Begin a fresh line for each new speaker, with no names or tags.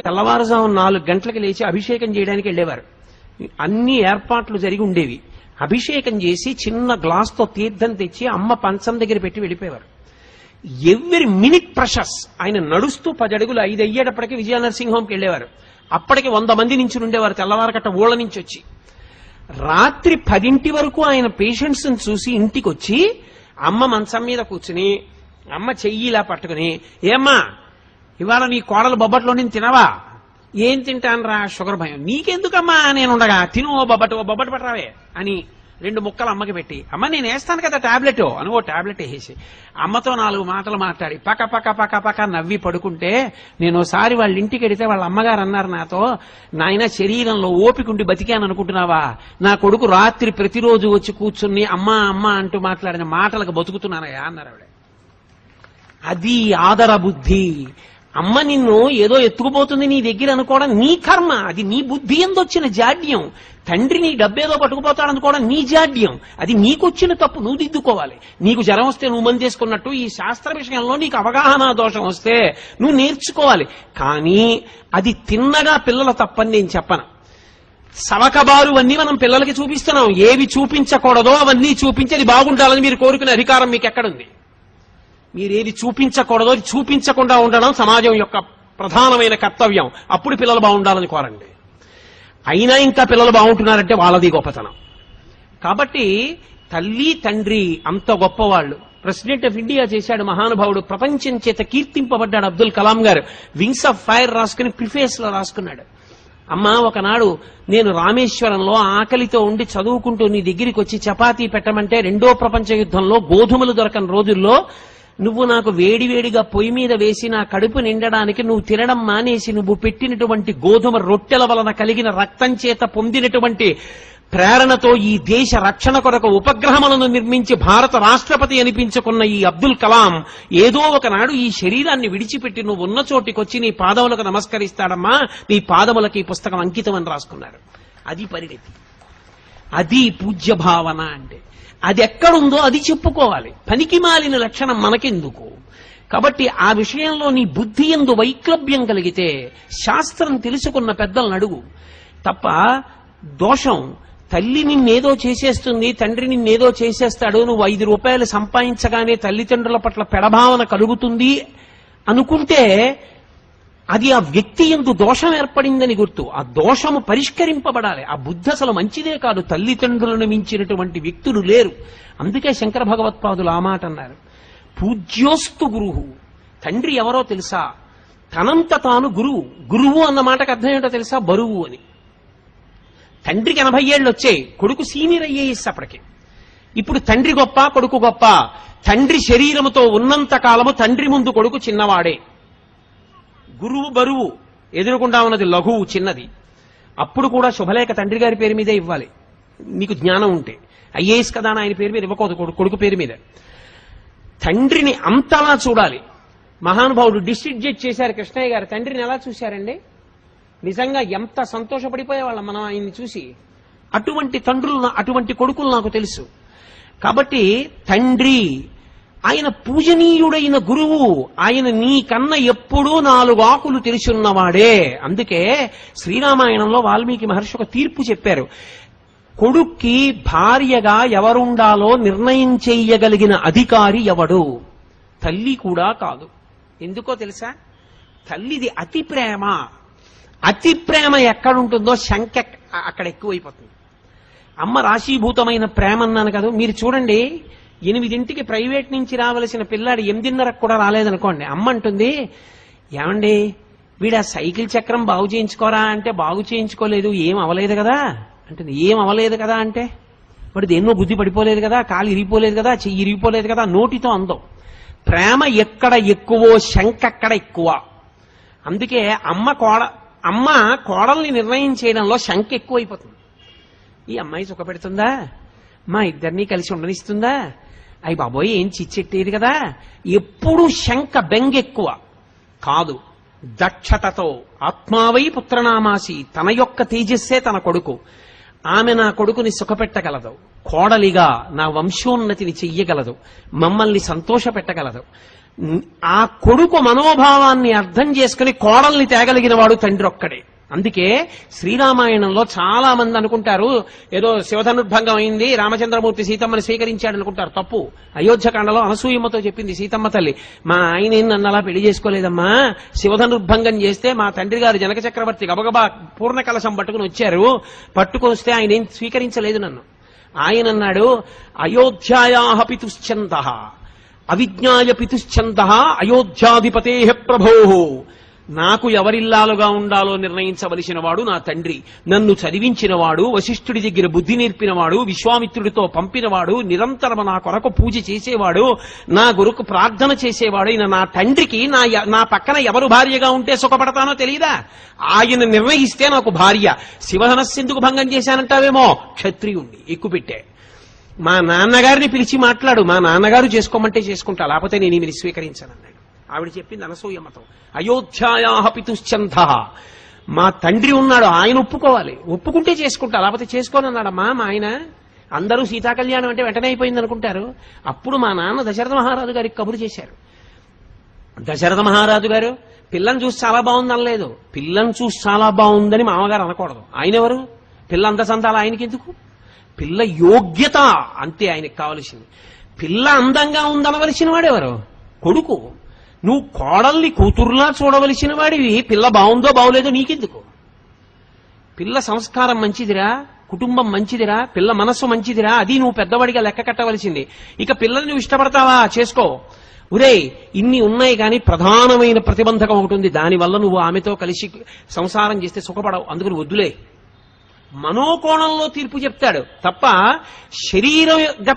తెల్లవారుజాము 4 గంటలకు లేచి అభిషేకం చేయడానికి వెళ్ళేవారు. అన్ని ఏర్పాట్లు జరిగి ఉండేవి. అభిషేకం చేసి చిన్న గ్లాస్తో తీర్థం తెచ్చి అమ్మ పంచం దగ్గర పెట్టి వెళ్ళిపోయేవారు. Every minute ప్రషస్. ఆయన నడుస్తూ 10 అడుగులు 5 అయ్యేటప్పటికి విజయ నరసింహంకి వెళ్ళేవారు. అప్పటికి 100 మంది నుంచి ఉండేవారు తెల్లవారకట్ట ఊళ్ళ నుంచి వచ్చి. రాత్రి 10 వరకు ఆయన పేషెంట్స్ చూసి ఇంటికి వచ్చి అమ్మ మంచం మీద కూర్చుని అమ్మ చెయ్యి ఇలా పట్టుకుని, ఏమ్మా ఇవాళ నీ కోడలు బొబ్బట్లో నేను తినవా? ఏం తింటాను రా, షుగర్ భయం. నీకెందుకమ్మా నేనుండగా, తిను ఓ బొబ్బట్టు పట్టరావే అని 2 ముక్కలు అమ్మకి పెట్టి, అమ్మ నేను వేస్తాను కదా టాబ్లెట్ అని ఓ టాబ్లెట్ వేసేసి అమ్మతో 4 మాటలు మాట్లాడి పక్క పక్క పక్క పక్క నవ్వి పడుకుంటే, నేను ఒకసారి వాళ్ళ ఇంటికి వెడితే వాళ్ళ అమ్మగారు అన్నారు నాతో, నాయన శరీరంలో ఓపికండి బతికాను అనుకుంటున్నావా? నా కొడుకు రాత్రి ప్రతిరోజు వచ్చి కూర్చుని అమ్మా అమ్మ అంటూ మాట్లాడిన మాటలకు బతుకుతున్నానయా అన్నారు ఆవిడ. అది ఆదర బుద్ధి. అమ్మ నిన్ను ఏదో ఎత్తుకుపోతుంది నీ దగ్గర అనుకోవడం నీ కర్మ, అది నీ బుద్ధి ఎందొచ్చిన జాడ్యం. తండ్రి నీ డబ్బేదో పట్టుకుపోతాడనుకోవడం నీ జాడ్యం, అది నీకొచ్చిన తప్పు, నువ్వు దిద్దుకోవాలి. నీకు జ్వరం వస్తే నువ్వు మంది చేసుకున్నట్టు ఈ శాస్త్ర విషయంలో నీకు అవగాహన దోషం వస్తే నువ్వు నేర్చుకోవాలి. కానీ అది తిన్నగా పిల్లల తప్పని నేను చెప్పను. సవకబారు అన్నీ మనం పిల్లలకి చూపిస్తున్నాం. ఏవి చూపించకూడదో అవన్నీ చూపించి అది బాగుండాలని మీరు కోరుకునే అధికారం మీకు ఎక్కడుంది? మీరేది చూపించకూడదో అది చూపించకుండా ఉండడం సమాజం యొక్క ప్రధానమైన కర్తవ్యం. అప్పుడు పిల్లలు బాగుండాలని కోరండి. అయినా ఇంకా పిల్లలు బాగుంటున్నారంటే వాళ్ళది గొప్పతనం. కాబట్టి తల్లి తండ్రి అంత గొప్పవాళ్ళు. ప్రెసిడెంట్ ఆఫ్ ఇండియా చేశాడు మహానుభావుడు, ప్రపంచం చేత కీర్తింపబడ్డాడు అబ్దుల్ కలాం గారు. వింగ్స్ ఆఫ్ ఫైర్ రాసుకుని ప్రిఫేస్ లో రాసుకున్నాడు, అమ్మా ఒకనాడు నేను రామేశ్వరంలో ఆకలితో ఉండి చదువుకుంటూ నీ దగ్గరికి వచ్చి చపాతీ పెట్టమంటే 2వ ప్రపంచ యుద్ధంలో గోధుమలు దొరకని రోజుల్లో నువ్వు నాకు వేడివేడిగా పొయ్యి మీద వేసి నా కడుపు నిండడానికి నువ్వు తినడం మానేసి నువ్వు పెట్టినటువంటి గోధుమ రొట్టెల వలన కలిగిన రక్తం చేత పొందినటువంటి ప్రేరణతో ఈ దేశ రక్షణ కొరకు ఉపగ్రహములను నిర్మించి భారత రాష్ట్రపతి అనిపించుకున్న ఈ అబ్దుల్ కలాం ఏదో ఒకనాడు ఈ శరీరాన్ని విడిచిపెట్టి నువ్వు ఉన్న చోటికొచ్చి నీ పాదములకు నమస్కరిస్తాడమ్మా, నీ పాదములకు ఈ పుస్తకం అంకితం అని రాసుకున్నారు. అది పరిణతి, అది పూజ్య భావన అంటే. అది ఎక్కడుందో అది చెప్పుకోవాలి. పనికి మాలిన లక్షణం మనకెందుకు? కాబట్టి ఆ విషయంలో నీ బుద్ధి యందు వైక్లభ్యం కలిగితే శాస్త్రం తెలుసుకున్న పెద్దలను అడుగు తప్ప. దోషం తల్లి నిన్నేదో చేసేస్తుంది, తండ్రి నిన్నేదో చేసేస్తాడు, నువ్వు 5 రూపాయలు సంపాదించగానే తల్లిదండ్రుల పట్ల పెడభావన కలుగుతుంది అనుకుంటే అది ఆ వ్యక్తి యందు దోషం ఏర్పడిందని గుర్తు. ఆ దోషము పరిష్కరింపబడాలి. ఆ బుద్ధి అసలు మంచిదే కాదు. తల్లిదండ్రులను మించినటువంటి వ్యక్తులు లేరు. అందుకే శంకర భగవత్పాదులు ఆ మాట అన్నారు, పూజ్యోస్తు గురువు. తండ్రి ఎవరో తెలుసా? తనంత తాను గురువు. గురువు అన్న మాటకు అర్థం ఏంటో తెలుసా? బరువు అని. తండ్రికి 80 ఏళ్ళు వచ్చాయి, కొడుకు సీనియర్ ఐఏఎస్ అప్పటికి. ఇప్పుడు తండ్రి గొప్ప కొడుకు గొప్ప? తండ్రి శరీరముతో ఉన్నంత కాలము తండ్రి ముందు కొడుకు చిన్నవాడే. గురువు బరువు, ఎదురుకుండా ఉన్నది లఘువు చిన్నది. అప్పుడు కూడా శుభలేఖ తండ్రి గారి పేరు మీదే ఇవ్వాలి నీకు జ్ఞానం ఉంటే. ఐఏఎస్ కదా ఆయన పేరు మీద ఇవ్వకూడదు, కొడుకు పేరు మీద. తండ్రిని అంతలా చూడాలి. మహానుభావుడు డిస్ట్రిక్ట్ జడ్జి చేశారు కృష్ణయ్య గారు. తండ్రిని ఎలా చూశారండి? నిజంగా ఎంత సంతోషపడిపోయేవాళ్ళం మనం ఆయన్ని చూసి. అటువంటి తండ్రులు అటువంటి కొడుకులు నాకు తెలుసు. కాబట్టి తండ్రి ఆయన పూజనీయుడైన గురువు. ఆయన నీకన్నా ఎప్పుడూ 4 ఆకులు తెలిసున్నవాడే. అందుకే శ్రీరామాయణంలో వాల్మీకి మహర్షి ఒక తీర్పు చెప్పారు. కొడుక్కి భార్యగా ఎవరుండాలో నిర్ణయం చెయ్యగలిగిన అధికారి ఎవడు? తల్లి కూడా కాదు. ఎందుకో తెలుసా? తల్లిది అతి ప్రేమ. అతి ప్రేమ ఎక్కడుంటుందో శంక అక్కడ ఎక్కువైపోతుంది. అమ్మ రాశీభూతమైన ప్రేమ అన్నాను కదా. మీరు చూడండి, 8ంటికి ప్రైవేట్ నుంచి రావలసిన పిల్లాడు 8:30కు కూడా రాలేదనుకోండి, అమ్మ అంటుంది, ఏమండి వీడు ఆ సైకిల్ చక్రం బాగు చేయించుకోరా అంటే, బాగు చేయించుకోలేదు, ఏం అవలేదు కదా అంటుంది. ఏం అవలేదు కదా అంటే, వాడు దేన్నో బుద్ధి పడిపోలేదు కదా, కాలు ఇరిగిపోలేదు కదా, చెయ్యి ఇరిగిపోలేదు కదా, నోటితో అందం. ప్రేమ ఎక్కడ ఎక్కువో శంక అక్కడ ఎక్కువ. అందుకే అమ్మ కోడల్ని నిర్ణయం చేయడంలో శంక ఎక్కువైపోతుంది. ఈ అమ్మాయి సుఖపెడుతుందా, మా ఇద్దరినీ కలిసి ఉండనిస్తుందా, అయ్యి బాబోయ్ ఏం చిచ్చెట్టేది కదా, ఎప్పుడూ శంక బెంగెక్కువ కాదు. దక్షతతో ఆత్మావై పుత్రనామాసి, తన యొక్క తేజస్సే తన కొడుకు. ఆమె నా కొడుకుని సుఖపెట్టగలదు, కోడలిగా నా వంశోన్నతిని చెయ్యగలదు, మమ్మల్ని సంతోషపెట్టగలదు. ఆ కొడుకు మనోభావాన్ని అర్థం చేసుకుని కోడల్ని తేగలిగిన వాడు తండ్రి ఒక్కడే. అందుకే శ్రీరామాయణంలో చాలా మంది అనుకుంటారు ఏదో శివధనుర్భంగం అయింది, రామచంద్రమూర్తి సీతమ్మని స్వీకరించాడు అనుకుంటారు. తప్పు. అయోధ్యకాండలో అనసూయమ్మతో చెప్పింది సీతమ్మ తల్లి, మా ఆయన నన్ను అలా పెళ్లి చేసుకోలేదమ్మా, శివధనుర్భంగం చేస్తే మా తండ్రి గారు జనక చక్రవర్తి గబగబా పూర్ణ కలశం పట్టుకుని వచ్చారు, పట్టుకొస్తే ఆయన ఏం స్వీకరించలేదు నన్ను. ఆయన అన్నాడు, అయోధ్యాయాః పితుశ్చందః అవిజ్ఞాయ పితుశ్చందః అయోధ్యాధిపతే ప్రభోః. నాకు ఎవరిల్లాలుగా ఉండాలో నిర్ణయించవలసిన వాడు నా తండ్రి, నన్ను చదివించినవాడు, వశిష్ఠుడి దగ్గర బుద్ధి నేర్పినవాడు, విశ్వామిత్రుడితో పంపినవాడు, నిరంతరం నా కొరకు పూజ చేసేవాడు, నా గురుకు ప్రార్థన చేసేవాడు అయిన నా తండ్రికి నా పక్కన ఎవరు భార్యగా ఉంటే సుఖపడతానో తెలియదా? ఆయన నిర్ణయిస్తే నాకు భార్య. శివధనస్సెందుకు భంగం చేశానంటావేమో, క్షత్రియుణ్ణి ఎక్కుపెట్టే. మా నాన్నగారిని పిలిచి మాట్లాడు, మా నాన్నగారు చేసుకోమంటే చేసుకుంటా, లేకపోతే నేను ఈమెని స్వీకరించానన్నాడు. ఆవిడ చెప్పింది అనసూయమ్మతో, అయోధ్యాయాః పితుశ్చందః, మా తండ్రి ఉన్నాడు, ఆయన ఒప్పుకోవాలి, ఒప్పుకుంటే చేసుకుంటా, లేకపోతే చేసుకోనన్నాడమ్మా మా ఆయన. అందరూ సీతాకళ్యాణం అంటే వెంటనే అయిపోయింది అనుకుంటారు. అప్పుడు మా నాన్న దశరథ మహారాజు గారికి కబురు చేశారు. దశరథ మహారాజు గారు పిల్లని చూసి చాలా బాగుంది అనలేదు, పిల్లని చూసి చాలా బాగుందని మామగారు అనకూడదు. ఆయన ఎవరు? పిల్ల అందసందాలు ఆయనకి ఎందుకు? పిల్ల యోగ్యత అంతే ఆయనకి కావలసింది. పిల్ల అందంగా ఉందనవలసిన వాడెవరు? కొడుకు. నువ్వు కోడల్ని కూతురులా చూడవలసిన వాడివి, పిల్ల బాగుందో బాగులేదో నీకెందుకు? పిల్ల సంస్కారం మంచిదిరా, కుటుంబం మంచిదిరా, పిల్ల మనస్సు మంచిదిరా, అది నువ్వు పెద్దవాడిగా లెక్క కట్టవలసింది. ఇక పిల్లల్ని నువ్వు ఇష్టపడతావా, చేసుకో. ఒరేయ్, ఇన్ని ఉన్నాయి కానీ ప్రధానమైన ప్రతిబంధకం ఒకటి ఉంది, దానివల్ల నువ్వు ఆమెతో కలిసి సంసారం చేస్తే సుఖపడవు, అందుకని వద్దులే. మనోకోణంలో తీర్పు చెప్తాడు తప్ప శరీరం